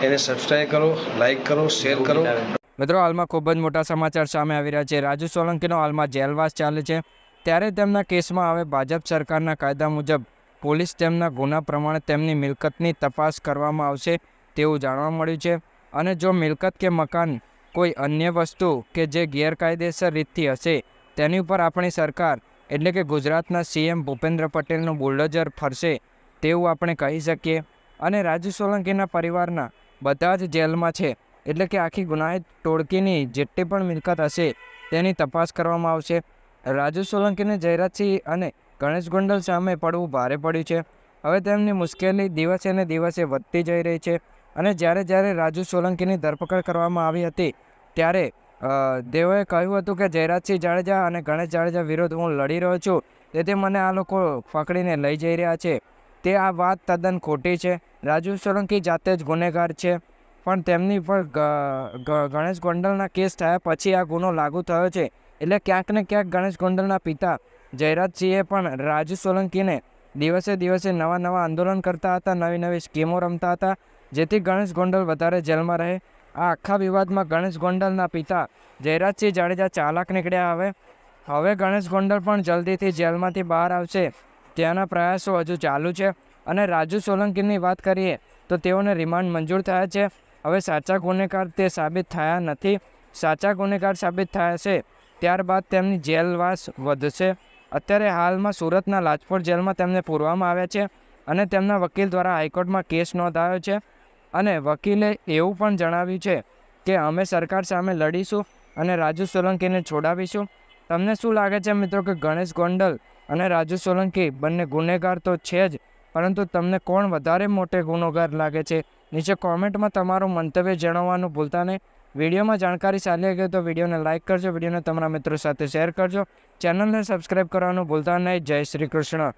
એને સબસ્ક્રાઈબ કરો, લાઈક કરો, શેર કરો. મિત્રો, હાલમાં ખૂબ જ મોટા સમાચાર સામે આવી રહ્યા છે. રાજુ સોલંકીનો હાલમાં જેલવાસ ચાલે છે, ત્યારે તેમના કેસમાં હવે ભાજપ સરકારના કાયદા મુજબ પોલીસ તેમના ગુના પ્રમાણે તેમની મિલકતની તપાસ કરવામાં આવશે તેવું જાણવા મળ્યું છે. અને જો મિલકત કે મકાન કોઈ અન્ય વસ્તુ કે જે ગેરકાયદેસર રીતથી હશે, તેની ઉપર આપણી સરકાર એટલે કે ગુજરાતના સીએમ ભૂપેન્દ્ર પટેલનું બુલડોઝર ફરશે તેવું આપણે કહી શકીએ. અને રાજુ સોલંકીના પરિવારના બધા જ જેલમાં છે, એટલે કે આખી ગુનાહિત ટોળકીની જેટલી પણ મિલકત હશે તેની તપાસ કરવામાં આવશે. રાજુ સોલંકીને જયરાજસિંહ અને ગણેશ ગોંડલ સામે પડવું ભારે પડ્યું છે. હવે તેમની મુશ્કેલી દિવસે ને દિવસે વધતી જઈ રહી છે. અને જ્યારે રાજુ સોલંકીની ધરપકડ કરવામાં આવી હતી, ત્યારે તેઓએ કહ્યું હતું કે જયરાજસિંહ જાડેજા અને ગણેશ જાડેજા વિરુદ્ધ હું લડી રહ્યો છું, તેથી મને આ લોકો પકડીને લઈ જઈ રહ્યા છે. તે આ વાત તદ્દન ખોટી છે. રાજુ સોલંકી જાતે જ ગુનેગાર છે, પણ તેમની પર ગણેશ ગોંડલના કેસ થયા પછી આ ગુનો લાગુ થયો છે. એટલે ક્યાંક ને ક્યાંક ગણેશ ગોંડલના પિતા જયરાજસિંહે પણ રાજુ સોલંકીને દિવસે દિવસે નવા આંદોલન કરતા હતા, નવી સ્કીમો રમતા હતા, જેથી ગણેશ ગોંડલ વધારે જેલમાં રહે. આ આખા વિવાદમાં ગણેશ ગોંડલના પિતા જયરાજસિંહ જાડેજા ચાલાક નીકળ્યા. હવે ગણેશ ગોંડલ પણ જલ્દીથી જેલમાંથી બહાર આવશે, ત્યાંના પ્રયાસો હજુ ચાલુ છે. અને રાજુ સોલંકીની વાત કરીએ તો તેઓને રિમાન્ડ મંજૂર થયા છે. હવે સાચા ગુનેગાર તે સાબિત થયા નથી. સાચા ગુનેગાર સાબિત થયા છે ત્યારબાદ તેમની જેલવાસ વધશે. અત્યારે હાલમાં સુરતના લાજપોર જેલમાં તેમને પૂરવામાં આવ્યા છે અને તેમના વકીલ દ્વારા હાઈકોર્ટમાં કેસ નોંધાયો છે. અને વકીલે એવું પણ જણાવ્યું છે કે અમે સરકાર સામે લડીશું અને રાજુ સોલંકીને છોડાવીશું. તમને શું લાગે છે મિત્રો કે ગણેશ ગોંડલ અને રાજુ સોલંકી બંને ગુનેગાર તો છે જ, પરંતુ તમને કોણ વધારે મોટે ગુનેગાર લાગે છે? નીચે કોમેન્ટમાં તમારું મંતવ્ય જણાવવાનું ભૂલતા નહીં. વિડીયોમાં જાણકારી સારી ગઈ તો વિડીયોને લાઇક કરજો, વિડીયોને તમારા મિત્રો સાથે શેર કરજો, ચેનલને સબસ્ક્રાઈબ કરવાનું ભૂલતા નહીં. જય શ્રી કૃષ્ણ.